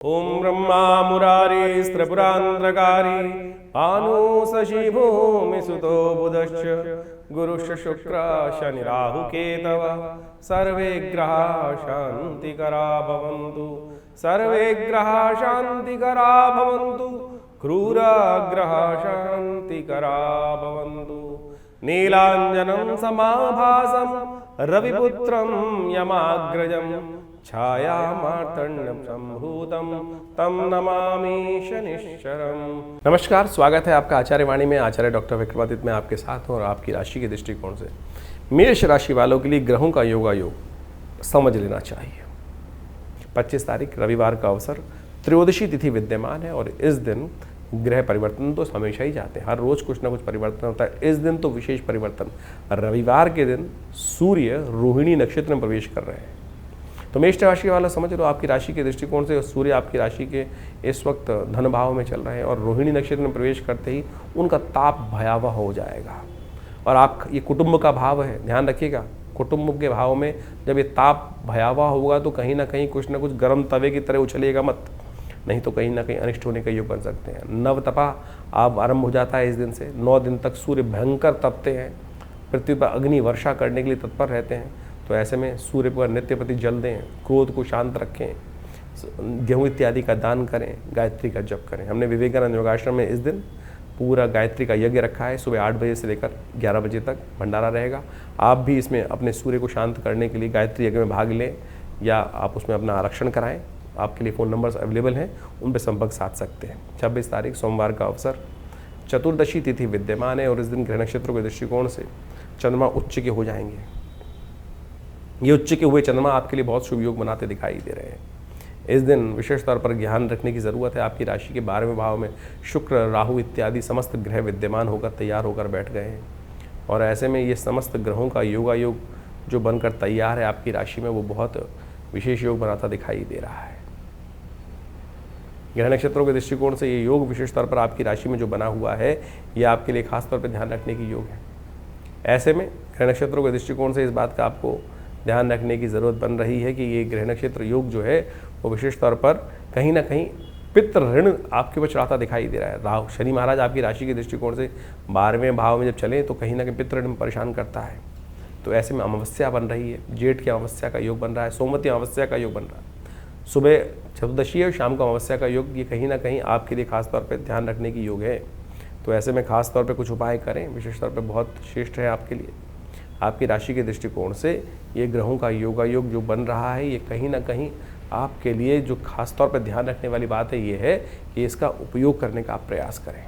ओम ब्रह्मा मुरारी स्त्रिपुरांध्रकारी भानु शशि भूमि सुतो बुधश्च गुरुश्च शुक्र शनि राहु केतव सर्वे ग्रहा शांतिकरा भवन्तु सर्वे ग्रहा शांतिकरा भवन्तु क्रूरा ग्रहा शांतिकरा भवन्तु नीलांजनं समाभासं रविपुत्रं यमाग्रजं छाया मार्तंड संभूतम तम नमामि शनिश्चरम। नमस्कार, स्वागत है आपका आचार्य वाणी में। आचार्य डॉक्टर विक्रमादित्य में आपके साथ हूं और आपकी राशि के दृष्टिकोण से मेष राशि वालों के लिए ग्रहों का योगायोग समझ लेना चाहिए। 25 तारीख रविवार का अवसर, त्रयोदशी तिथि विद्यमान है और इस दिन ग्रह परिवर्तन तो हमेशा ही जाते हैं, हर रोज कुछ ना कुछ परिवर्तन होता है। इस दिन तो विशेष परिवर्तन, रविवार के दिन सूर्य रोहिणी नक्षत्र में प्रवेश कर रहे हैं। तो मेष राशि वाला समझ लो, आपकी राशि के दृष्टिकोण से सूर्य आपकी राशि के इस वक्त धन भाव में चल रहे हैं और रोहिणी नक्षत्र में प्रवेश करते ही उनका ताप भयावह हो जाएगा। और आप, ये कुटुंब का भाव है, ध्यान रखिएगा। कुटुंब के भाव में जब ये ताप भयावह होगा तो कहीं ना कुछ गर्म तवे की तरह उछलिएगा मत, नहीं तो कहीं ना कहीं अनिष्ट होने का योग बन सकते हैं। नव तपा आप आरंभ हो जाता है इस दिन से। 9 दिन तक सूर्य भयंकर तपते हैं, पृथ्वी पर अग्नि वर्षा करने के लिए तत्पर रहते हैं। तो ऐसे में सूर्य पर नित्य प्रति जल दें, क्रोध को शांत रखें, गेहूं इत्यादि का दान करें, गायत्री का जप करें। हमने विवेकानंद योगाश्रम में इस दिन पूरा गायत्री का यज्ञ रखा है। सुबह 8 बजे से लेकर 11 बजे तक भंडारा रहेगा। आप भी इसमें अपने सूर्य को शांत करने के लिए गायत्री यज्ञ में भाग लें या आप उसमें अपना आरक्षण कराएं। आपके लिए फ़ोन नंबर्स अवेलेबल हैं, उन पर संपर्क साध सकते हैं। 26 तारीख सोमवार का अवसर, चतुर्दशी तिथि विद्यमान है और इस दिन ग्रह नक्षत्रों के दृष्टिकोण से चंद्रमा उच्च के हो जाएंगे। ये उच्च के हुए चंद्रमा आपके लिए बहुत शुभ योग बनाते दिखाई दे रहे हैं। इस दिन विशेष तौर पर ध्यान रखने की ज़रूरत है। आपकी राशि के 12वें भाव में शुक्र, राहु इत्यादि समस्त ग्रह विद्यमान होकर तैयार होकर बैठ गए हैं और ऐसे में ये समस्त ग्रहों का योगायोग जो बनकर तैयार है आपकी राशि में, वो बहुत विशेष योग बनाता दिखाई दे रहा है। ग्रह नक्षत्रों के दृष्टिकोण से ये योग विशेष तौर पर आपकी राशि में जो बना हुआ है, ये आपके लिए खास तौर पर ध्यान रखने की योग है। ऐसे में ग्रह नक्षत्रों के दृष्टिकोण से इस बात का आपको ध्यान रखने की ज़रूरत बन रही है कि ये ग्रह नक्षत्र योग जो है वो विशेष तौर पर कहीं ना कहीं पितृ ऋण आपके ऊपर चढ़ाता दिखाई दे रहा है। राहु शनि महाराज आपकी राशि के दृष्टिकोण से 12वें भाव में जब चले तो कहीं ना कहीं पितृ ऋण परेशान करता है। तो ऐसे में अमावस्या बन रही है, जेठ की अमावस्या का योग बन रहा है, सोमवती अमावस्या का योग बन रहा है, सुबह चतुर्दशी और शाम को अमावस्या का योग, ये कहीं ना कहीं आपके लिए खास तौर पर ध्यान रखने की योग है। तो ऐसे में खास तौर पर कुछ उपाय करें, विशेष तौर पर बहुत श्रेष्ठ है आपके लिए। आपकी राशि के दृष्टिकोण से ये ग्रहों का योगायोग जो बन रहा है, ये कहीं ना कहीं आपके लिए जो खास तौर पर ध्यान रखने वाली बात है ये है कि इसका उपयोग करने का आप प्रयास करें।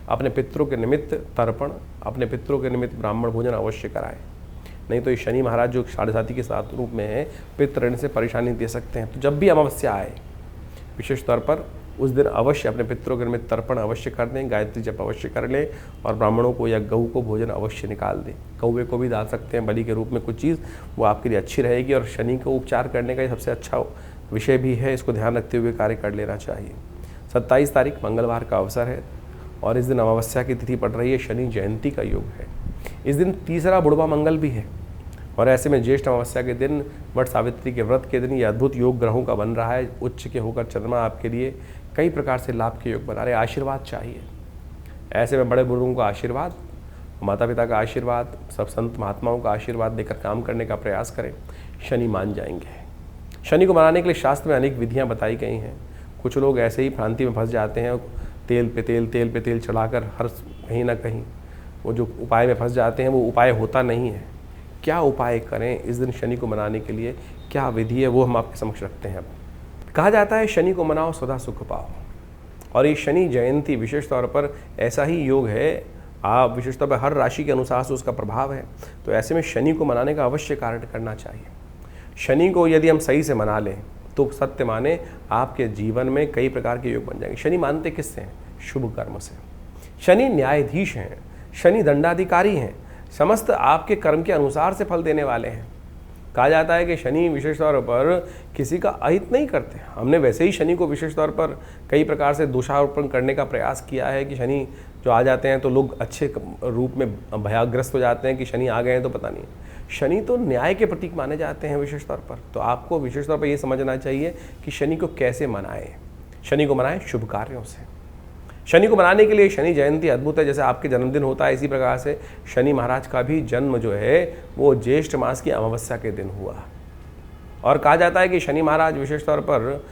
अपने पितरों के निमित्त तर्पण, अपने पितरों के निमित्त ब्राह्मण भोजन अवश्य कराएं, नहीं तो ये शनि महाराज जो 7.5 के साथ रूप में है, पितृ ऋण से परेशानी दे सकते हैं। तो जब भी अमावस्या आए विशेष तौर पर उस दिन अवश्य अपने पितरों के निमित्त तर्पण अवश्य कर दें, गायत्री जप अवश्य कर लें और ब्राह्मणों को या गऊ को भोजन अवश्य निकाल दें। कौवे को भी डाल सकते हैं बलि के रूप में कुछ चीज़, वो आपके लिए अच्छी रहेगी और शनि को उपचार करने का सबसे अच्छा विषय भी है। इसको ध्यान रखते हुए कार्य कर लेना चाहिए। 27 तारीख मंगलवार का अवसर है और इस दिन अमावस्या की तिथि पड़ रही है, शनि जयंती का योग है। इस दिन तीसरा बुढ़वा मंगल भी है और ऐसे में ज्येष्ठ अमावस्या के दिन, वट सावित्री के व्रत के दिन ये अद्भुत योग ग्रहों का बन रहा है। उच्च के होकर चंद्रमा आपके लिए कई प्रकार से लाभ के योग बना रहे। आशीर्वाद चाहिए, ऐसे में बड़े बुजुर्गों का आशीर्वाद, माता पिता का आशीर्वाद, सब संत महात्माओं का आशीर्वाद देकर काम करने का प्रयास करें, शनि मान जाएंगे। शनि को मनाने के लिए शास्त्र में अनेक विधियां बताई गई हैं। कुछ लोग ऐसे ही भ्रांति में फंस जाते हैं, तेल पे तेल चढ़ाकर हर कहीं ना कहीं वो जो उपाय में फंस जाते हैं, वो उपाय होता नहीं है। क्या उपाय करें इस दिन शनि को मनाने के लिए, क्या विधि है, वो हम आपके समक्ष रखते हैं। अब कहा जाता है शनि को मनाओ सदा सुख पाओ, और ये शनि जयंती विशेष तौर पर ऐसा ही योग है। आप विशेष तौर पर हर राशि के अनुसार से उसका प्रभाव है। तो ऐसे में शनि को मनाने का अवश्य कारण करना चाहिए। शनि को यदि हम सही से मना लें तो सत्य माने आपके जीवन में कई प्रकार के योग बन जाएंगे। शनि मानते किससे हैं? शुभ कर्म से। शनि न्यायाधीश हैं, शनि दंडाधिकारी हैं, समस्त आपके कर्म के अनुसार से फल देने वाले हैं। कहा जाता है कि शनि विशेष तौर पर किसी का अहित नहीं करते। हमने वैसे ही शनि को विशेष तौर पर कई प्रकार से दोषारोपण करने का प्रयास किया है कि शनि जो आ जाते हैं तो लोग अच्छे रूप में भयाग्रस्त हो जाते हैं कि शनि आ गए हैं तो पता नहीं। शनि तो न्याय के प्रतीक माने जाते हैं विशेष तौर पर। तो आपको विशेष तौर पर ये समझना चाहिए कि शनि को कैसे मनाएं। शनि को मनाएं शुभ कार्यों से। शनि को मनाने के लिए शनि जयंती अद्भुत है। जैसे आपके जन्मदिन होता है, इसी प्रकार से शनि महाराज का भी जन्म जो है वो ज्येष्ठ मास की अमावस्या के दिन हुआ। और कहा जाता है कि शनि महाराज विशेष तौर पर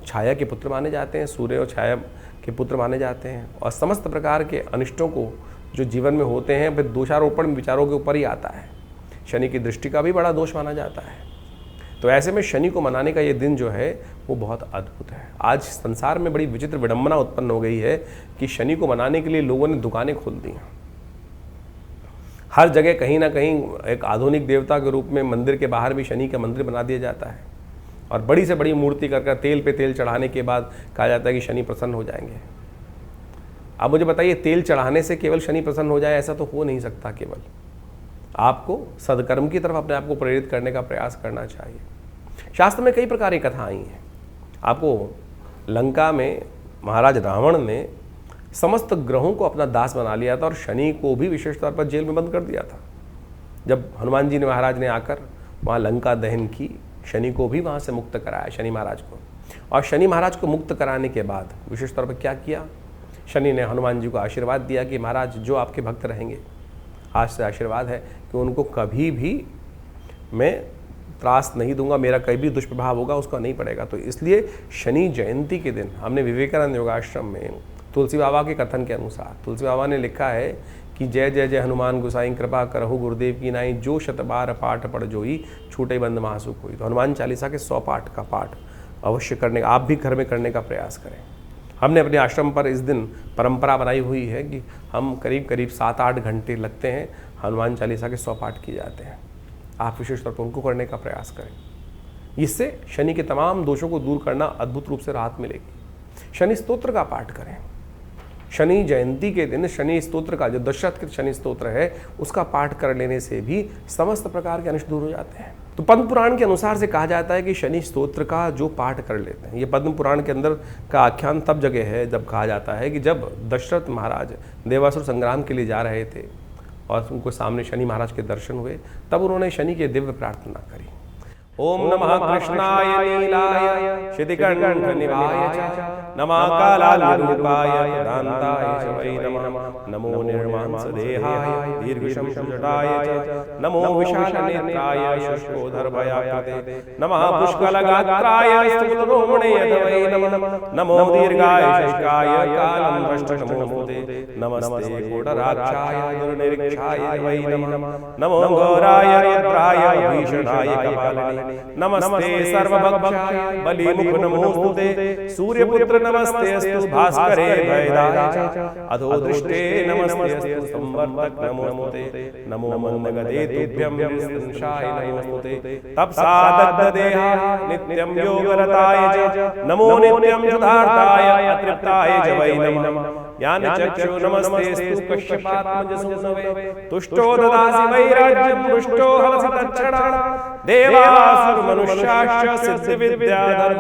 छाया के पुत्र माने जाते हैं, सूर्य और छाया के पुत्र माने जाते हैं, और समस्त प्रकार के अनिष्टों को जो जीवन में होते हैं फिर दोषारोपण विचारों के ऊपर ही आता है। शनि की दृष्टि का भी बड़ा दोष माना जाता है। तो ऐसे में शनि को मनाने का ये दिन जो है वो बहुत अद्भुत है। आज संसार में बड़ी विचित्र विडंबना उत्पन्न हो गई है कि शनि को मनाने के लिए लोगों ने दुकानें खोल दी हैं। हर जगह कहीं ना कहीं एक आधुनिक देवता के रूप में मंदिर के बाहर भी शनि का मंदिर बना दिया जाता है, और बड़ी से बड़ी मूर्ति कर तेल पे तेल चढ़ाने के बाद कहा जाता है कि शनि प्रसन्न हो जाएंगे। अब मुझे बताइए, तेल चढ़ाने से केवल शनि प्रसन्न हो जाए ऐसा तो हो नहीं सकता। केवल आपको सदकर्म की तरफ अपने आप को प्रेरित करने का प्रयास करना चाहिए। शास्त्र में कई प्रकार की कथाएं आई हैं। आपको लंका में महाराज रावण ने समस्त ग्रहों को अपना दास बना लिया था और शनि को भी विशेष तौर पर जेल में बंद कर दिया था। जब हनुमान जी ने महाराज ने आकर वहाँ लंका दहन की, शनि को भी वहाँ से मुक्त कराया, शनि महाराज को। और शनि महाराज को मुक्त कराने के बाद विशेष तौर पर क्या किया, शनि ने हनुमान जी को आशीर्वाद दिया कि महाराज जो आपके भक्त रहेंगे, आज से आशीर्वाद है कि उनको कभी भी मैं त्रास नहीं दूंगा, मेरा कहीं भी दुष्प्रभाव होगा उसका नहीं पड़ेगा। तो इसलिए शनि जयंती के दिन हमने विवेकानंद योगाश्रम में तुलसी बाबा के कथन के अनुसार, तुलसी बाबा ने लिखा है कि जय जय जय हनुमान गोसाई कृपा करहु गुरुदेव की नाई, जो शतबार पाठ पढ़ जोई छूटे बंद महासुख होई। तो हनुमान चालीसा के 100 पाठ का पाठ अवश्य करने का, आप भी घर में करने का प्रयास करें। हमने अपने आश्रम पर इस दिन परंपरा बनाई हुई है कि हम करीब करीब 7-8 घंटे लगते हैं, हनुमान चालीसा के 100 पाठ किए जाते हैं। आप विशेष तौर पर उनको करने का प्रयास करें। इससे शनि के तमाम दोषों को दूर करना अद्भुत रूप से राहत मिलेगी। शनि स्तोत्र का पाठ करें। शनि जयंती के दिन शनि स्तोत्र का, जो दशरथ के शनि स्तोत्र है, उसका पाठ कर लेने से भी समस्त प्रकार के अनिष्ट दूर हो जाते हैं। तो पद्म पुराण के अनुसार से कहा जाता है कि शनि स्तोत्र का जो पाठ कर लेते हैं, ये पद्म पुराण के अंदर का आख्यान तब जगह है जब कहा जाता है कि जब दशरथ महाराज देवासुर संग्राम के लिए जा रहे थे और उनको सामने शनि महाराज के दर्शन हुए, तब उन्होंने शनि के दिव्य प्रार्थना करी। ओम नमः कृष्णाय नीलाय शितिकण्ठ निभाय च, नमः कालाग्निरूपाय दान्ताय च वै नमः, नमो निर्मांसदेहाय दीर्घशंशजटाय च, नमो विशालनेत्राय शुष्कोदरभयाकृते, नमः पुष्कलगात्राय स्थूलरोमणे वै नमः, नमो दीर्घाय शुष्काय कालं वष्टनमोऽस्तुते, नमस्ते कोटराक्षाय दुर्निरीक्षाय वै नमः, नमो घोराय रुद्राय भीषणाय कपालिने, नमस्ते सर्वभक्षाय बलिमुख नमोस्तुते, सूर्यपुत्र नमस्ते अस्तु भास्करे भयदाय च, अधो दृष्टे नमस्ते अस्तु संवर्तक नमोस्तुते, नमो मंदगते तुभ्यं निस्संशाय नमोस्तुते, तपसा दग्धदेहाय नित्यं योगरताय च, नमो नित्यं सुधार्ताय अतृप्ताय च वै नमः, ज्ञानचक्षु नमस्तेस्तु कश्यपात्मजसूनवे, तुष्टो ददासि वैराज्यं पुष्टो हलसि तच्छ्रणा, देवासुर मनुष्याश्च सिद्धिविद्याधर,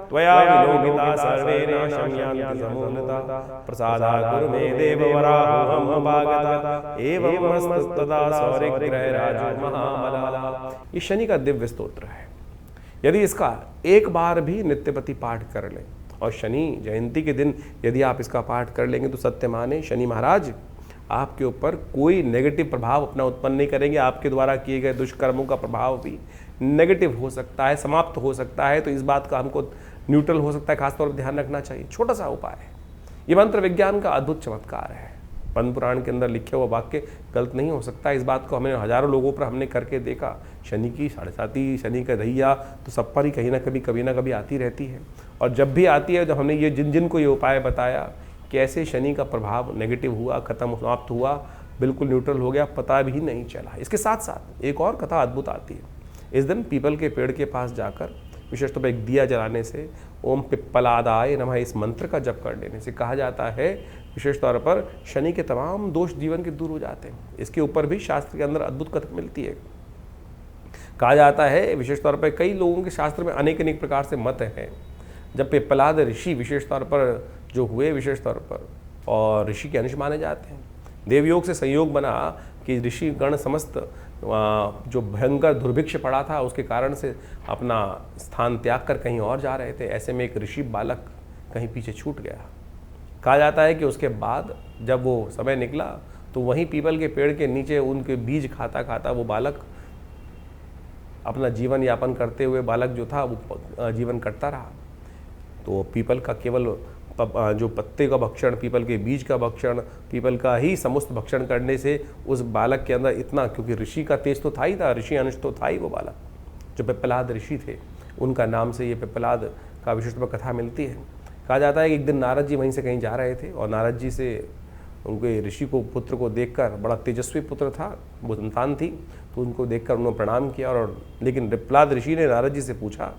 त्वया विलोकिता सर्वे नाशं यान्ति समूलता, प्रसादा कुरु मे देववराहोऽहम् अपागता, एवमस्तदा सौरिग्रहराजो महामला। ये शनि का दिव्य स्तोत्र है। यदि इसका एक बार भी नित्यपति पाठ कर लें और शनि जयंती के दिन यदि आप इसका पाठ कर लेंगे तो सत्य माने शनि महाराज आपके ऊपर कोई नेगेटिव प्रभाव अपना उत्पन्न नहीं करेंगे। आपके द्वारा किए गए दुष्कर्मों का प्रभाव भी नेगेटिव हो सकता है, समाप्त हो सकता है। तो इस बात का हमको न्यूट्रल हो सकता है, खासतौर पर ध्यान रखना चाहिए। छोटा सा उपाय है, ये मंत्र विज्ञान का अद्भुत चमत्कार है। पद्म पुराण के अंदर लिखे हुआ वाक्य गलत नहीं हो सकता। इस बात को हमें हजारों लोगों पर हमने करके देखा। शनि की 7.5 शनि का दैया तो सब पर ही कभी ना कभी आती रहती है, और जब भी आती है, जब हमने ये जिन को ये उपाय बताया कि ऐसे शनि का प्रभाव नेगेटिव हुआ, खत्म समाप्त हुआ, बिल्कुल न्यूट्रल हो गया, पता भी नहीं चला। इसके साथ साथ एक और कथा अद्भुत आती है। इस दिन पीपल के पेड़ के पास जाकर विशेष तौर पर एक दिया जलाने से, ओम पिप्पलादाय नमः इस मंत्र का जप कर लेने से कहा जाता है विशेष तौर पर शनि के तमाम दोष जीवन के दूर हो जाते हैं। इसके ऊपर भी शास्त्र के अंदर अद्भुत कथा मिलती है। कहा जाता है विशेष तौर पर कई लोगों के शास्त्र में अनेक प्रकार से मत हैं। जब पिप्पलाद ऋषि विशेष तौर पर जो हुए विशेष तौर पर, और ऋषि के अंश माने जाते हैं, देवयोग से संयोग बना कि ऋषि गण समस्त जो भयंकर दुर्भिक्ष पड़ा था उसके कारण से अपना स्थान त्याग कर कहीं और जा रहे थे। ऐसे में एक ऋषि बालक कहीं पीछे छूट गया। कहा जाता है कि उसके बाद जब वो समय निकला तो वहीं पीपल के पेड़ के नीचे उनके बीज खाता खाता वो बालक अपना जीवन यापन करते हुए बालक जो था वो जीवन करता रहा। तो पीपल का केवल जो पत्ते का भक्षण, पीपल के बीज का भक्षण, पीपल का ही समस्त भक्षण करने से उस बालक के अंदर इतना, क्योंकि ऋषि का तेज तो था ही था, ऋषि अंश तो था ही वो बालक, जो पिप्पलाद ऋषि थे, उनका नाम से ये पिप्पलाद का विशिष्ट कथा मिलती है। कहा जाता है कि एक दिन नारद जी वहीं से कहीं जा रहे थे और नारद जी से उनके ऋषि को पुत्र को देखकर, बड़ा तेजस्वी पुत्र था, वो संतान थी, तो उनको देखकर उन्होंने प्रणाम किया। और लेकिन पिप्पलाद ऋषि ने नारद जी से पूछा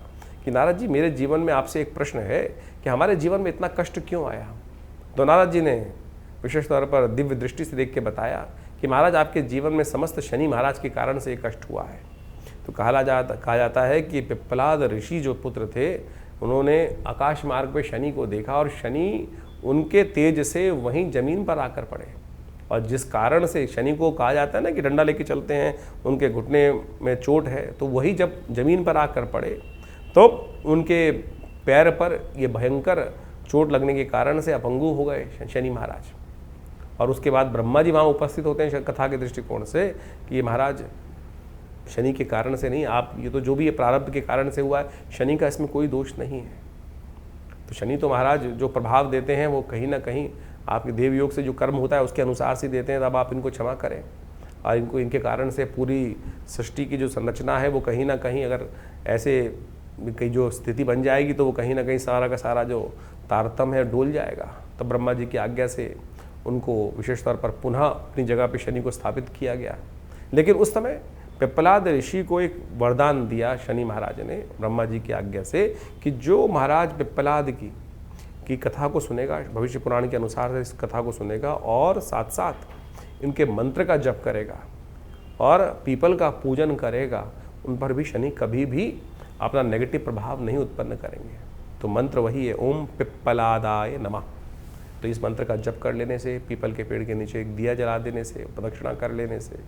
कि नारद जी, मेरे जीवन में आपसे एक प्रश्न है कि हमारे जीवन में इतना कष्ट क्यों आया। तो नारद जी ने विशेष तौर पर दिव्य दृष्टि से देख के बताया कि महाराज, आपके जीवन में समस्त शनि महाराज के कारण से ये कष्ट हुआ है। तो कहा जाता है कि पिप्पलाद ऋषि जो पुत्र थे, उन्होंने आकाश मार्ग पे शनि को देखा और शनि उनके तेज से वहीं जमीन पर आकर पड़े, और जिस कारण से शनि को कहा जाता है ना कि डंडा लेके चलते हैं, उनके घुटने में चोट है, तो वही जब जमीन पर आकर पड़े तो उनके पैर पर ये भयंकर चोट लगने के कारण से अपंगु हो गए शनि महाराज। और उसके बाद ब्रह्मा जी वहाँ उपस्थित होते हैं कथा के दृष्टिकोण से कि ये महाराज शनि के कारण से नहीं, आप ये तो जो भी ये प्रारब्ध के कारण से हुआ है, शनि का इसमें कोई दोष नहीं है। तो शनि तो महाराज जो प्रभाव देते हैं वो कहीं ना कहीं आपके देवयोग से जो कर्म होता है उसके अनुसार से देते हैं, तब आप इनको क्षमा करें। और इनके कारण से पूरी सृष्टि की जो संरचना है वो कहीं ना कहीं, अगर ऐसे कहीं जो स्थिति बन जाएगी तो वो कहीं ना कहीं सारा का सारा जो तारतम्य है डोल जाएगा। तब ब्रह्मा जी की आज्ञा से उनको विशेष तौर पर पुनः अपनी जगह पे शनि को स्थापित किया गया। लेकिन उस समय पिप्पलाद ऋषि को एक वरदान दिया शनि महाराज ने ब्रह्मा जी की आज्ञा से कि जो महाराज पिप्पलाद की कथा को सुनेगा, भविष्य पुराण के अनुसार से इस कथा को सुनेगा और साथ साथ इनके मंत्र का जप करेगा और पीपल का पूजन करेगा, उन पर भी शनि कभी भी अपना नेगेटिव प्रभाव नहीं उत्पन्न करेंगे। तो मंत्र वही है, ओम पिप्पलादाय नमः। तो इस मंत्र का जप कर लेने से, पीपल के पेड़ के नीचे एक दिया जला देने से, प्रदक्षिणा कर लेने से,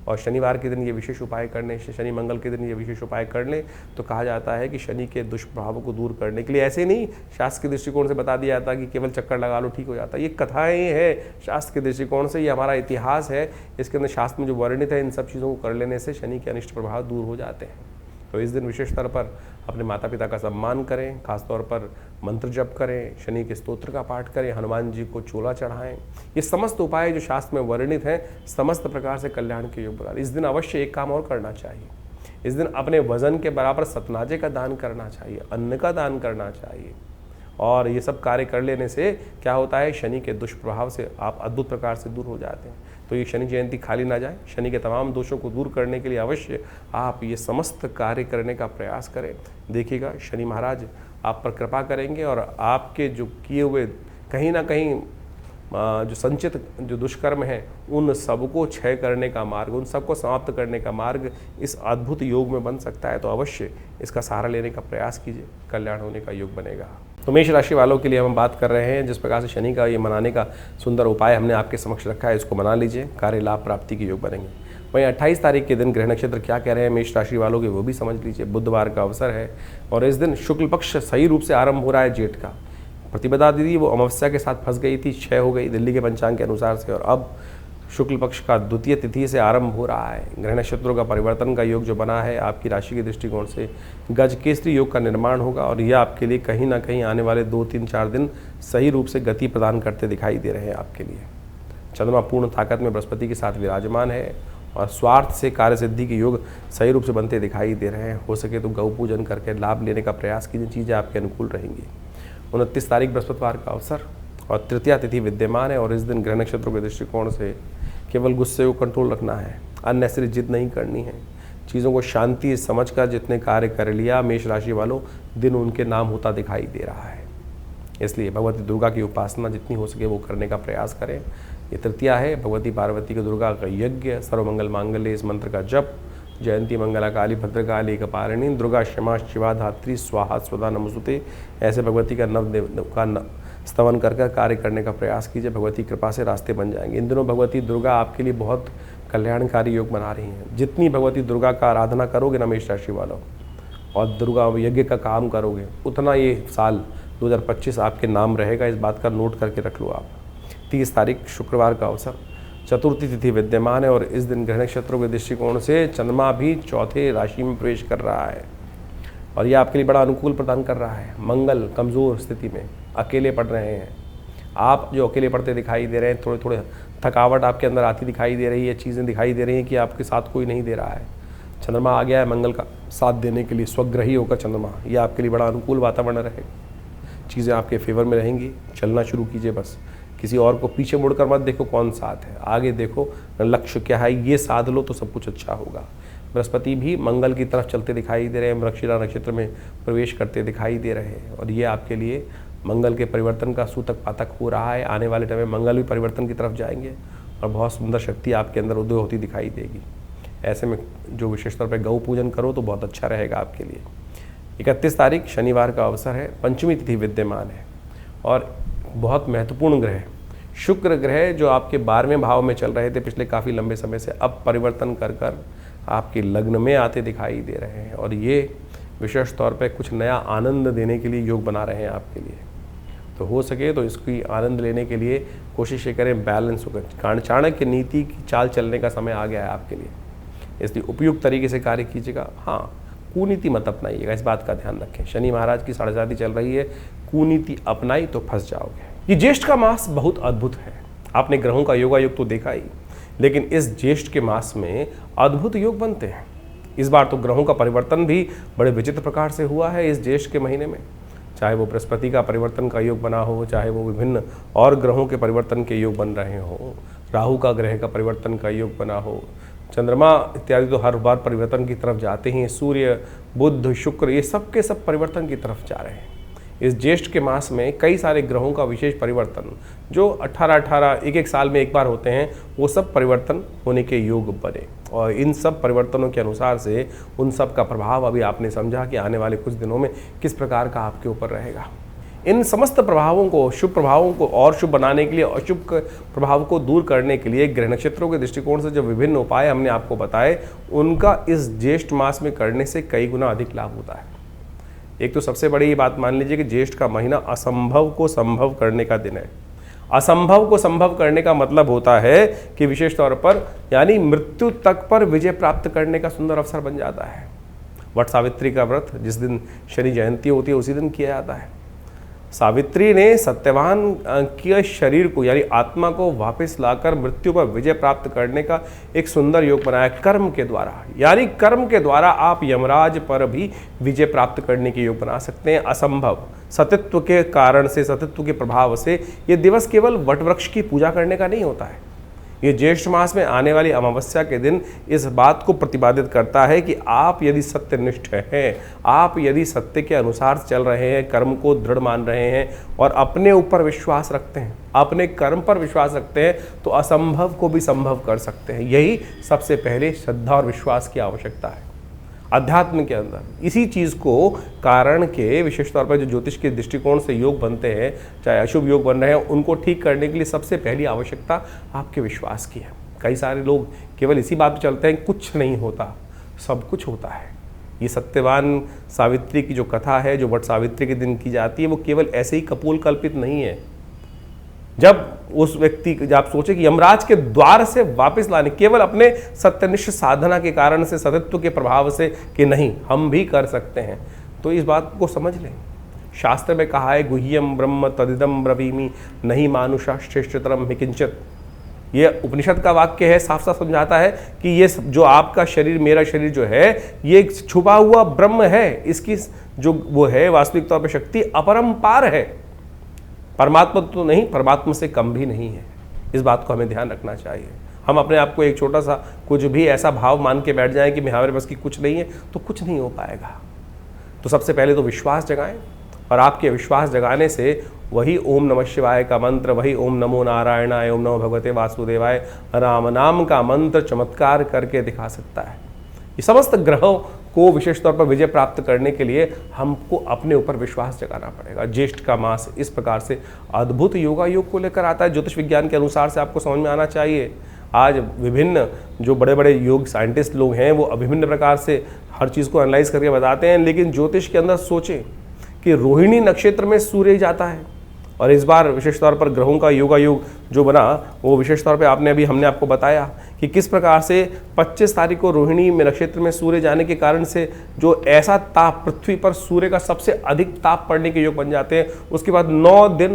और शनिवार के दिन ये विशेष उपाय करने से, शनि मंगल के दिन ये विशेष उपाय कर लें तो कहा जाता है कि शनि के दुष्प्रभावों को दूर करने के लिए, ऐसे नहीं शास्त्र के दृष्टिकोण से बता दिया जाता कि केवल चक्कर लगा लो ठीक हो जाता। ये कथाएं हैं शास्त्र के दृष्टिकोण से, ये हमारा इतिहास है, इसके अंदर शास्त्र में जो वर्णित है, इन सब चीज़ों को कर लेने से शनि के अनिष्ट प्रभाव दूर हो जाते हैं। तो इस दिन विशेष तौर पर अपने माता पिता का सम्मान करें, खासतौर पर मंत्र जप करें, शनि के स्तोत्र का पाठ करें, हनुमान जी को चोला चढ़ाएं। ये समस्त उपाय जो शास्त्र में वर्णित हैं, समस्त प्रकार से कल्याण के योग बना। इस दिन अवश्य एक काम और करना चाहिए, इस दिन अपने वजन के बराबर सतनाजे का दान करना चाहिए, अन्न का दान करना चाहिए। और ये सब कार्य कर लेने से क्या होता है, शनि के दुष्प्रभाव से आप अद्भुत प्रकार से दूर हो जाते हैं। तो ये शनि जयंती खाली ना जाए, शनि के तमाम दोषों को दूर करने के लिए अवश्य आप ये समस्त कार्य करने का प्रयास करें। देखिएगा शनि महाराज आप पर कृपा करेंगे और आपके जो किए हुए कहीं ना कहीं जो संचित जो दुष्कर्म है उन सबको क्षय करने का मार्ग, उन सबको समाप्त करने का मार्ग इस अद्भुत योग में बन सकता है। तो अवश्य इसका सहारा लेने का प्रयास कीजिए, कल्याण होने का योग बनेगा। तो मेष राशि वालों के लिए हम बात कर रहे हैं, जिस प्रकार से शनि का ये मनाने का सुंदर उपाय हमने आपके समक्ष रखा है, इसको मना लीजिए, कार्य लाभ प्राप्ति के योग बनेंगे। वहीं 28 तारीख के दिन ग्रह नक्षत्र क्या कह रहे हैं मेष राशि वालों के, वो भी समझ लीजिए। बुधवार का अवसर है और इस दिन शुक्ल पक्ष सही रूप से आरंभ हो रहा है जेठ का। प्रतिपदा दीदी वो अमावस्या के साथ फंस गई थी, क्षय हो गई दिल्ली के पंचांग के अनुसार से, और अब शुक्ल पक्ष का द्वितीय तिथि से आरंभ हो रहा है। ग्रह नक्षत्रों का परिवर्तन का योग जो बना है आपकी राशि के दृष्टिकोण से, गज केसरी योग का निर्माण होगा और यह आपके लिए कहीं ना कहीं आने वाले 2-3-4 दिन सही रूप से गति प्रदान करते दिखाई दे रहे हैं आपके लिए। चंद्रमा पूर्ण ताकत में बृहस्पति के साथ विराजमान है और स्वार्थ से कार्य सिद्धि के योग सही रूप से बनते दिखाई दे रहे हैं। हो सके तो गौ पूजन करके लाभ लेने का प्रयास कीजिए, चीज़ें आपके अनुकूल रहेंगी। 29 तारीख बृहस्पतिवार का अवसर और तृतीया तिथि विद्यमान है और इस दिन ग्रह नक्षत्रों के दृष्टिकोण से केवल गुस्से को कंट्रोल रखना है, अननेसेसरी जिद नहीं करनी है, चीज़ों को शांति समझकर जितने कार्य कर लिया मेष राशि वालों, दिन उनके नाम होता दिखाई दे रहा है। इसलिए भगवती दुर्गा की उपासना जितनी हो सके वो करने का प्रयास करें। ये तृतीया है, भगवती पार्वती के दुर्गा का यज्ञ, सर्वमंगल मांगल्ये इस मंत्र का जप, जयंती मंगला काली भद्रकाली कपालिनी दुर्गा क्षमा शिवा धात्री स्वाहा स्वदा नमोस्तुते, ऐसे भगवती का स्तवन कर कार्य करने का प्रयास कीजिए। भगवती कृपा से रास्ते बन जाएंगे। इन दिनों भगवती दुर्गा आपके लिए बहुत कल्याणकारी योग बना रही हैं। जितनी भगवती दुर्गा का आराधना करोगे ना मेष राशि वालों, और दुर्गा यज्ञ का काम करोगे, उतना ये साल 2025 आपके नाम रहेगा। इस बात का नोट करके रख लो आप। 30 तारीख शुक्रवार का अवसर, चतुर्थी तिथि विद्यमान है और इस दिन ग्रह नक्षत्रों के दृष्टिकोण से चंद्रमा भी चौथे राशि में प्रवेश कर रहा है और ये आपके लिए बड़ा अनुकूल प्रदान कर रहा है। मंगल कमज़ोर स्थिति में अकेले पड़ रहे हैं। आप जो अकेले पड़ते दिखाई दे रहे हैं, थोड़े थोड़े थकावट आपके अंदर आती दिखाई दे रही है, चीज़ें दिखाई दे रही हैं कि आपके साथ कोई नहीं दे रहा है। चंद्रमा आ गया है मंगल का साथ देने के लिए, स्वग्रही होकर चंद्रमा, ये आपके लिए बड़ा अनुकूल वातावरण रहेगा। चीज़ें आपके फेवर में रहेंगी। चलना शुरू कीजिए, बस किसी और को पीछे मुड़कर मत देखो कौन साथ है, आगे देखो लक्ष्य क्या है, ये साध लो तो सब कुछ अच्छा होगा। बृहस्पति भी मंगल की तरफ चलते दिखाई दे रहे हैं, मृगशिरा नक्षत्र में प्रवेश करते दिखाई दे रहे हैं और ये आपके लिए मंगल के परिवर्तन का सूतक पातक हो रहा है। आने वाले टाइम में मंगल भी परिवर्तन की तरफ जाएंगे और बहुत सुंदर शक्ति आपके अंदर उदय होती दिखाई देगी। ऐसे में जो विशेष तौर पर गौ पूजन करो तो बहुत अच्छा रहेगा आपके लिए। 31 तारीख शनिवार का अवसर है, पंचमी तिथि विद्यमान है और बहुत महत्वपूर्ण ग्रह शुक्र ग्रह जो आपके 12वें भाव में चल रहे थे पिछले काफ़ी लंबे समय से, अब परिवर्तन कर कर आपके लग्न में आते दिखाई दे रहे हैं और ये विशेष तौर पे कुछ नया आनंद देने के लिए योग बना रहे हैं आपके लिए। तो हो सके तो इसकी आनंद लेने के लिए कोशिश ये करें बैलेंस होकर। चाणक्य नीति की चाल चलने का समय आ गया है आपके लिए, इसलिए उपयुक्त तरीके से कार्य कीजिएगा। हाँ, कूनीति मत अपनाइएगा, इस बात का ध्यान रखें। शनि महाराज की साढ़े चल रही है, कूनीति अपनाई तो फंस जाओगे। ये ज्येष्ठ का मास बहुत अद्भुत है। आपने ग्रहों का योगायोग तो देखा ही, लेकिन इस ज्येष्ठ के मास में अद्भुत योग बनते हैं। इस बार तो ग्रहों का परिवर्तन भी बड़े विचित्र प्रकार से हुआ है इस ज्येष्ठ के महीने में। चाहे वो बृहस्पति का परिवर्तन का योग बना हो, चाहे वो विभिन्न और ग्रहों के परिवर्तन के योग बन रहे हो, राहु का ग्रह का परिवर्तन का योग बना हो, चंद्रमा इत्यादि तो हर बार परिवर्तन की तरफ जाते हैं। सूर्य, बुध, शुक्र, ये सब के सब परिवर्तन की तरफ जा रहे हैं। इस ज्येष्ठ के मास में कई सारे ग्रहों का विशेष परिवर्तन जो 18-18 एक साल में एक बार होते हैं, वो सब परिवर्तन होने के योग बने और इन सब परिवर्तनों के अनुसार से उन सब का प्रभाव अभी आपने समझा कि आने वाले कुछ दिनों में किस प्रकार का आपके ऊपर रहेगा। इन समस्त प्रभावों को, शुभ प्रभावों को और शुभ बनाने के लिए, अशुभ प्रभाव को दूर करने के लिए ग्रह नक्षत्रों के दृष्टिकोण से जो विभिन्न उपाय हमने आपको बताए, उनका इस ज्येष्ठ मास में करने से कई गुना अधिक लाभ होता है। एक तो सबसे बड़ी ये बात मान लीजिए कि ज्येष्ठ का महीना असंभव को संभव करने का दिन है। असंभव को संभव करने का मतलब होता है कि विशेष तौर पर यानी मृत्यु तक पर विजय प्राप्त करने का सुंदर अवसर बन जाता है। वट सावित्री का व्रत जिस दिन शनि जयंती होती है उसी दिन किया जाता है। सावित्री ने सत्यवान के शरीर को यानी आत्मा को वापस लाकर मृत्यु पर विजय प्राप्त करने का एक सुंदर योग बनाया कर्म के द्वारा। यानी कर्म के द्वारा आप यमराज पर भी विजय प्राप्त करने के योग बना सकते हैं। असंभव सतित्व के कारण से, सतित्व के प्रभाव से ये दिवस केवल वटवृक्ष की पूजा करने का नहीं होता है। ये ज्येष्ठ मास में आने वाली अमावस्या के दिन इस बात को प्रतिपादित करता है कि आप यदि सत्यनिष्ठ हैं, आप यदि सत्य के अनुसार चल रहे हैं, कर्म को दृढ़ मान रहे हैं और अपने ऊपर विश्वास रखते हैं, अपने कर्म पर विश्वास रखते हैं, तो असंभव को भी संभव कर सकते हैं। यही सबसे पहले श्रद्धा और विश्वास की आवश्यकता है अध्यात्म के अंदर। इसी चीज़ को कारण के विशेष तौर पर जो ज्योतिष के दृष्टिकोण से योग बनते हैं, चाहे अशुभ योग बन रहे हैं, उनको ठीक करने के लिए सबसे पहली आवश्यकता आपके विश्वास की है। कई सारे लोग केवल इसी बात पर चलते हैं कुछ नहीं होता, सब कुछ होता है। ये सत्यवान सावित्री की जो कथा है, जो वट सावित्री के दिन की जाती है, वो केवल ऐसे ही कपोल कल्पित नहीं है। जब उस व्यक्ति, जब आप सोचे कि यमराज के द्वार से वापस लाने, केवल अपने सत्यनिष्ठ साधना के कारण से, सतित्व के प्रभाव से कि नहीं हम भी कर सकते हैं, तो इस बात को समझ लें। शास्त्र में कहा है गुह्यम ब्रह्म तदिदम ब्रवीमि नहीं मानुषा श्रेष्ठतरम हिकिंचित। ये उपनिषद का वाक्य है, साफ साफ समझाता है कि ये जो आपका शरीर, मेरा शरीर जो है, ये छुपा हुआ ब्रह्म है। इसकी जो वो है वास्तविक तौर पर शक्ति अपरंपार है। परमात्मा तो नहीं, परमात्मा से कम भी नहीं है। इस बात को हमें ध्यान रखना चाहिए। हम अपने आप को एक छोटा सा कुछ भी ऐसा भाव मान के बैठ जाएं कि हमारे पास की कुछ नहीं है, तो कुछ नहीं हो पाएगा। तो सबसे पहले तो विश्वास जगाएं और आपके विश्वास जगाने से वही ओम नमः शिवाय का मंत्र, वही ओम नमो नारायणाय, ओम नमो भगवते वासुदेवाय, राम नाम का मंत्र चमत्कार करके दिखा सकता है। ये समस्त ग्रहों को विशेष तौर पर विजय प्राप्त करने के लिए हमको अपने ऊपर विश्वास जगाना पड़ेगा। ज्येष्ठ का मास इस प्रकार से अद्भुत योगा योग को लेकर आता है। ज्योतिष विज्ञान के अनुसार से आपको समझ में आना चाहिए। आज विभिन्न जो बड़े बड़े योग साइंटिस्ट लोग हैं वो विभिन्न प्रकार से हर चीज़ को एनालाइज करके बताते हैं, लेकिन ज्योतिष के अंदर सोचें कि रोहिणी नक्षत्र में सूर्य जाता है और इस बार विशेष तौर पर ग्रहों का योगा योग जो बना वो विशेष तौर पे हमने आपको बताया कि किस प्रकार से 25 तारीख को रोहिणी में नक्षत्र में सूर्य जाने के कारण से जो ऐसा ताप पृथ्वी पर सूर्य का सबसे अधिक ताप पड़ने के योग बन जाते हैं, उसके बाद 9 दिन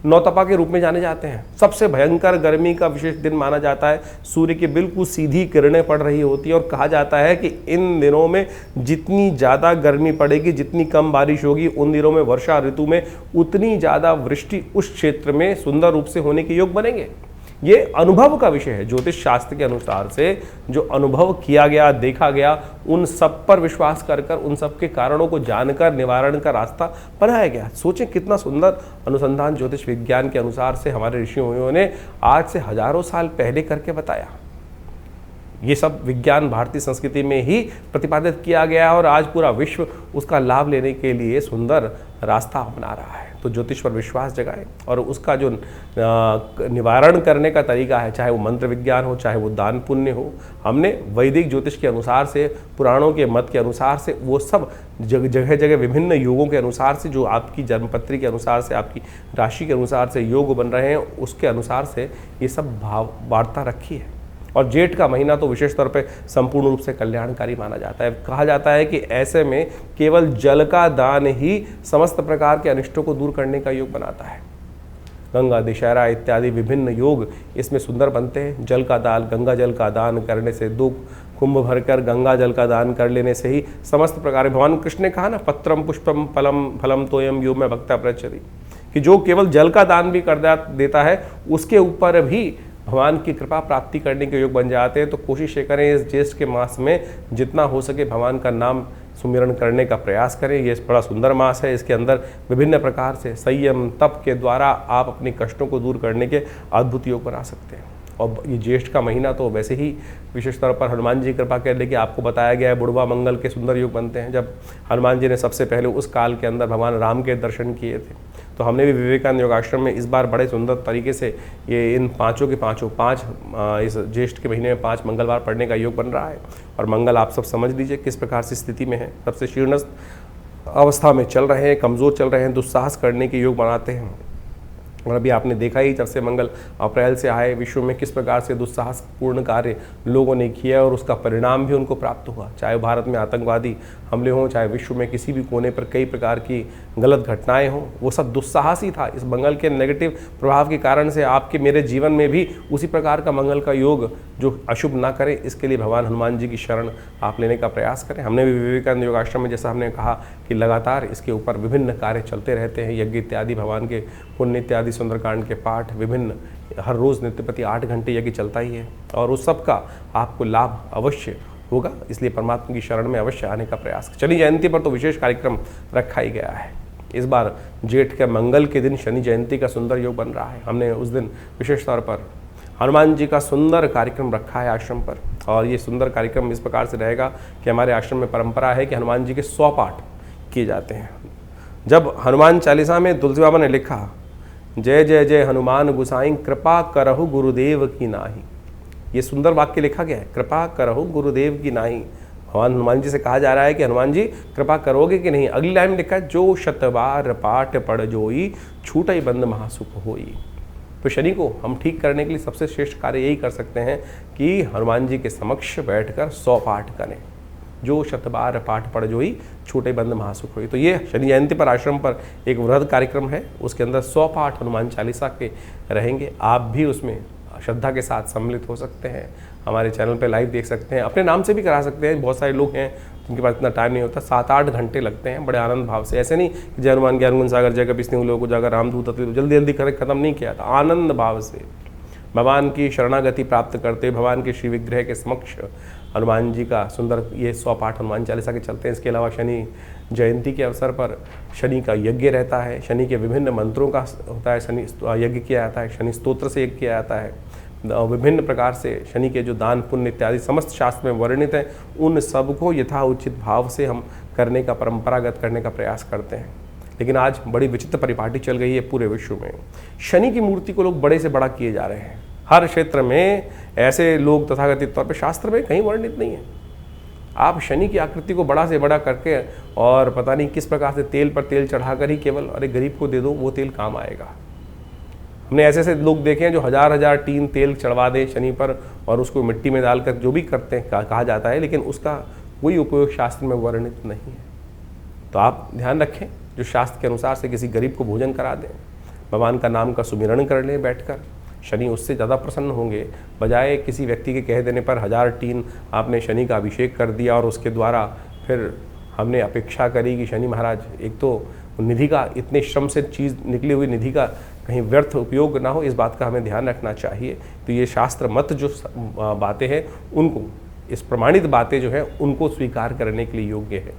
नवतपा के रूप में जाने जाते हैं। सबसे भयंकर गर्मी का विशेष दिन माना जाता है, सूर्य की बिल्कुल सीधी किरणें पड़ रही होती है और कहा जाता है कि इन दिनों में जितनी ज़्यादा गर्मी पड़ेगी, जितनी कम बारिश होगी, उन दिनों में वर्षा ऋतु में उतनी ज़्यादा वृष्टि उस क्षेत्र में सुंदर रूप से होने के योग बनेंगे। ये अनुभव का विषय है। ज्योतिष शास्त्र के अनुसार से जो अनुभव किया गया, देखा गया, उन सब पर विश्वास कर उन सब के कारणों को जानकर निवारण का रास्ता बनाया गया। सोचें कितना सुंदर अनुसंधान ज्योतिष विज्ञान के अनुसार से हमारे ऋषियों ने आज से हजारों साल पहले करके बताया। ये सब विज्ञान भारतीय संस्कृति में ही प्रतिपादित किया गया और आज पूरा विश्व उसका लाभ लेने के लिए सुंदर रास्ता अपना रहा है। तो ज्योतिष पर विश्वास जगाएं और उसका जो निवारण करने का तरीका है, चाहे वो मंत्र विज्ञान हो, चाहे वो दान पुण्य हो, हमने वैदिक ज्योतिष के अनुसार से, पुराणों के मत के अनुसार से, वो सब जगह जगह विभिन्न योगों के अनुसार से, जो आपकी जन्मपत्री के अनुसार से, आपकी राशि के अनुसार से योग बन रहे हैं, उसके अनुसार से ये सब भाव वार्ता रखी है। और जेठ का महीना तो विशेष तौर पे संपूर्ण रूप से कल्याणकारी माना जाता है। कहा जाता है कि ऐसे में केवल जल का दान ही समस्त प्रकार के अनिष्टों को दूर करने का योग बनाता है। गंगा दशहरा इत्यादि विभिन्न योग इसमें सुंदर बनते हैं। जल का दान, गंगा जल का दान करने से 2 कुंभ भरकर गंगा जल का दान कर लेने से ही समस्त प्रकार, भगवान कृष्ण ने कहा ना, पत्रम पुष्पम फलम फलम तोयम यो में भक्ता प्रचरी, कि जो केवल जल का दान भी कर देता है उसके ऊपर भी भगवान की कृपा प्राप्ति करने के योग बन जाते हैं। तो कोशिश ये करें इस ज्येष्ठ के मास में जितना हो सके भगवान का नाम सुमिरन करने का प्रयास करें। ये बड़ा सुंदर मास है, इसके अंदर विभिन्न प्रकार से संयम तप के द्वारा आप अपने कष्टों को दूर करने के अद्भुत योग बना सकते हैं। और ये ज्येष्ठ का महीना तो वैसे ही विशेष तौर पर हनुमान जी कृपा कर लेके आपको बताया गया है, बुढ़वा मंगल के सुंदर योग बनते हैं। जब हनुमान जी ने सबसे पहले उस काल के अंदर भगवान राम के दर्शन किए थे, तो हमने भी विवेकानंद योगाश्रम में इस बार बड़े सुंदर तरीके से ये इन पाँचों के पाँच इस ज्येष्ठ के महीने में 5 मंगलवार पढ़ने का योग बन रहा है। और मंगल आप सब समझ लीजिए किस प्रकार से स्थिति में है, सबसे शीर्णस्थ अवस्था में चल रहे हैं, कमज़ोर चल रहे हैं, दुस्साहस करने के योग बनाते हैं। और अभी आपने देखा ही जब से मंगल अप्रैल से आए, विश्व में किस प्रकार से दुस्साहसपूर्ण कार्य लोगों ने किया और उसका परिणाम भी उनको प्राप्त हुआ। चाहे भारत में आतंकवादी हमले हों, चाहे विश्व में किसी भी कोने पर कई प्रकार की गलत घटनाएं हों, वो सब दुस्साहस ही था। इस मंगल के नेगेटिव प्रभाव के कारण से आपके मेरे जीवन में भी उसी प्रकार का मंगल का योग जो अशुभ ना करे, इसके लिए भगवान हनुमान जी की शरण आप लेने का प्रयास करें। हमने भी विवेकानंद योगाश्रम में जैसा हमने कहा कि लगातार इसके ऊपर विभिन्न कार्य चलते रहते हैं, यज्ञ इत्यादि, भगवान के पुण्य इत्यादि, सुंदरकांड के पाठ, विभिन्न हर रोज़ नित्य प्रति 8 घंटे यज्ञ चलता ही है और उस सब का आपको लाभ अवश्य होगा। इसलिए परमात्मा की शरण में अवश्य आने का प्रयास। शनि जयंती पर तो विशेष कार्यक्रम रखा ही गया है। इस बार जेठ के मंगल के दिन शनि जयंती का सुंदर योग बन रहा है। हमने उस दिन विशेष तौर पर हनुमान जी का सुंदर कार्यक्रम रखा है आश्रम पर। और ये सुंदर कार्यक्रम इस प्रकार से रहेगा कि हमारे आश्रम में परंपरा है कि हनुमान जी के 100 पाठ किए जाते हैं। जब हनुमान चालीसा में तुलसी बाबा ने लिखा, जय जय जय हनुमान गुसाई कृपा करहु गुरुदेव की नाही, ये सुंदर वाक्य लिखा गया है, कृपा करहु गुरुदेव की नाही। भगवान हनुमान जी से कहा जा रहा है कि हनुमान जी कृपा करोगे कि नहीं। अगली लाइन में लिखा है, जो शतबार पाठ पढ़ जोई छूटई बंद महासुख होई। तो शनि को हम ठीक करने के लिए सबसे श्रेष्ठ कार्य यही कर सकते हैं कि हनुमान जी के समक्ष बैठकर 100 पाठ करें। जो शतबार पाठ पढ़ जोई छूटे बंद महासुख हुई। तो ये शनि जयंती पर आश्रम पर एक वृहद कार्यक्रम है, उसके अंदर 100 पाठ हनुमान चालीसा के रहेंगे। आप भी उसमें श्रद्धा के साथ सम्मिलित हो सकते हैं। हमारे चैनल पे लाइव देख सकते हैं, अपने नाम से भी करा सकते हैं। बहुत सारे लोग हैं जिनके पास इतना टाइम नहीं होता, 7-8 घंटे लगते हैं बड़े आनंद भाव से। ऐसे नहीं कि जय हनुमान ज्ञान गुण सागर जय कपीस लोगों को जाकर रामदूत जल्दी जल्दी कर खत्म नहीं किया था। आनंद भाव से भगवान की शरणागति प्राप्त करते भगवान के श्री विग्रह के समक्ष हनुमान जी का सुंदर ये 100 पाठ हनुमान चालीसा के चलते हैं। इसके अलावा शनि जयंती के अवसर पर शनि का यज्ञ रहता है, शनि के विभिन्न मंत्रों का होता है, शनि यज्ञ किया जाता है, शनि स्तोत्र से यज्ञ किया जाता है। विभिन्न प्रकार से शनि के जो दान पुण्य इत्यादि समस्त शास्त्र में वर्णित है, उन सब को यथा उचित भाव से हम करने का, परंपरागत करने का प्रयास करते हैं। लेकिन आज बड़ी विचित्र परिपाटी चल गई है पूरे विश्व में। शनि की मूर्ति को लोग बड़े से बड़ा किए जा रहे हैं। हर क्षेत्र में ऐसे लोग तथाकथित तौर पर शास्त्र में कहीं वर्णित नहीं है। आप शनि की आकृति को बड़ा से बड़ा करके और पता नहीं किस प्रकार से तेल पर तेल चढ़ाकर ही केवल अरे गरीब को दे दो, वो तेल काम आएगा। हमने ऐसे ऐसे लोग देखे हैं जो हजार हजार टीन तेल चढ़वा दें शनि पर और उसको मिट्टी में डालकर जो भी करते हैं कहा जाता है, लेकिन उसका कोई उपयोग शास्त्र में वर्णित नहीं है। तो आप ध्यान रखें, जो शास्त्र के अनुसार से किसी गरीब को भोजन करा दें, भगवान का नाम का सुमिरन कर लें बैठकर, शनि उससे ज़्यादा प्रसन्न होंगे। बजाय किसी व्यक्ति के कह देने पर 1000 टीन आपने शनि का अभिषेक कर दिया और उसके द्वारा फिर हमने अपेक्षा करी कि शनि महाराज, एक तो निधि का इतने श्रम से चीज़ निकली हुई निधि का कहीं व्यर्थ उपयोग ना हो, इस बात का हमें ध्यान रखना चाहिए। तो ये शास्त्र मत जो बातें हैं उनको, इस प्रमाणित बातें जो हैं उनको स्वीकार करने के लिए योग्य है।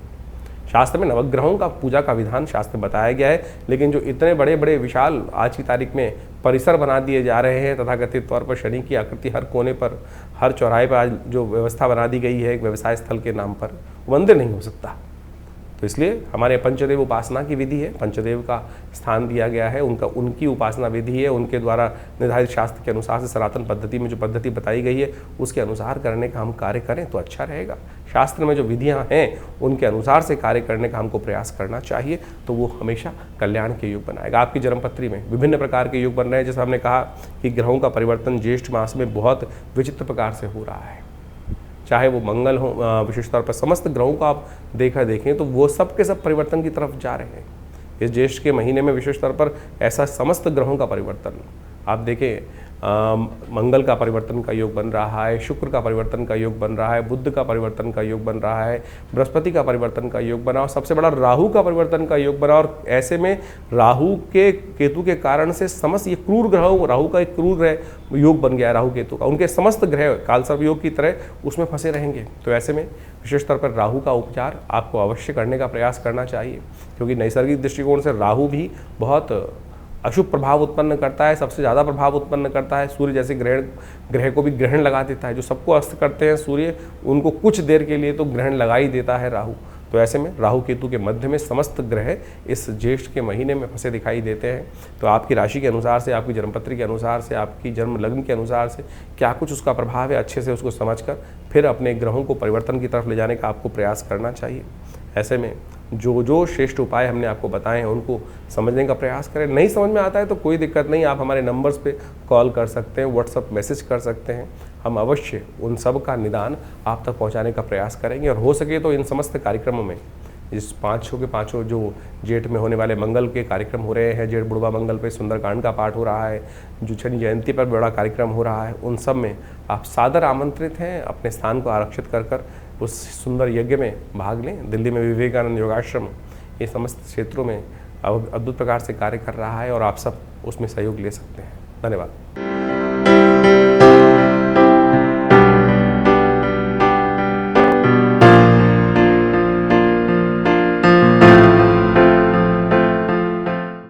शास्त्र में नवग्रहों का पूजा का विधान शास्त्र बताया गया है, लेकिन जो इतने बड़े बड़े विशाल आज की तारीख में परिसर बना दिए जा रहे हैं, तथाकथित तौर पर शनि की आकृति हर कोने पर, हर चौराहे पर आज जो व्यवस्था बना दी गई है एक व्यवसाय स्थल के नाम पर, मंदिर नहीं हो सकता। तो इसलिए हमारे पंचदेव उपासना की विधि है, पंचदेव का स्थान दिया गया है, उनकी उपासना विधि है, उनके द्वारा निर्धारित शास्त्र के अनुसार से सनातन पद्धति में जो पद्धति बताई गई है उसके अनुसार करने का हम कार्य करें तो अच्छा रहेगा। शास्त्र में जो विधियां हैं उनके अनुसार से कार्य करने का हमको प्रयास करना चाहिए, तो वो हमेशा कल्याण के योग बनाएगा। आपकी जन्मपत्री में विभिन्न प्रकार के योग बन रहे हैं, जैसे हमने कहा कि ग्रहों का परिवर्तन ज्येष्ठ मास में बहुत विचित्र प्रकार से हो रहा है, चाहे वो मंगल हो, विशेष तौर पर समस्त ग्रहों को आप देखें तो वो सब के सब परिवर्तन की तरफ जा रहे हैं। इस ज्येष्ठ के महीने में विशेष तौर पर ऐसा समस्त ग्रहों का परिवर्तन आप देखें, मंगल का परिवर्तन का योग बन रहा है, शुक्र का परिवर्तन का योग बन रहा है, बुध का परिवर्तन का योग बन रहा है, बृहस्पति का परिवर्तन का योग बना और सबसे बड़ा राहु का परिवर्तन का योग बना। और ऐसे में राहु के केतु के कारण से समस्त ये क्रूर ग्रह, राहु का एक क्रूर ग्रह योग बन गया है राहु केतु का, उनके समस्त ग्रह कालसर्प योग की तरह उसमें फंसे रहेंगे। तो ऐसे में विशेष तौर पर राहु का उपचार आपको अवश्य करने का प्रयास करना चाहिए, क्योंकि नैसर्गिक दृष्टिकोण से राहु भी बहुत अशुभ प्रभाव उत्पन्न करता है, सबसे ज़्यादा प्रभाव उत्पन्न करता है। सूर्य जैसे ग्रह को भी ग्रहण लगा देता है, जो सबको अस्त करते हैं सूर्य, उनको कुछ देर के लिए तो ग्रहण लगा ही देता है राहु। तो ऐसे में राहु केतु के मध्य में समस्त ग्रह इस ज्येष्ठ के महीने में फंसे दिखाई देते हैं। तो आपकी राशि के अनुसार से, आपकी जन्मपत्री के अनुसार से, आपकी जन्म लग्न के अनुसार से क्या कुछ उसका प्रभाव है, अच्छे से उसको समझकर फिर अपने ग्रहों को परिवर्तन की तरफ ले जाने का आपको प्रयास करना चाहिए। ऐसे में जो श्रेष्ठ उपाय हमने आपको बताए हैं उनको समझने का प्रयास करें। नहीं समझ में आता है तो कोई दिक्कत नहीं, आप हमारे नंबर्स पे कॉल कर सकते हैं, व्हाट्सअप मैसेज कर सकते हैं, हम अवश्य उन सब का निदान आप तक पहुंचाने का प्रयास करेंगे। और हो सके तो इन समस्त कार्यक्रमों में, इस 500 के 500 जो जेठ में होने वाले मंगल के कार्यक्रम हो रहे हैं, जेठ बुढ़वा मंगल पे सुंदरकांड का पाठ हो रहा है, जो शनि जयंती पर बड़ा कार्यक्रम हो रहा है, उन सब में आप सादर आमंत्रित हैं। अपने स्थान को आरक्षित कर उस सुंदर यज्ञ में भाग लें। दिल्ली में विवेकानंद योगाश्रम ये समस्त क्षेत्रों में अद्भुत प्रकार से कार्य कर रहा है और आप सब उसमें सहयोग ले सकते हैं। धन्यवाद।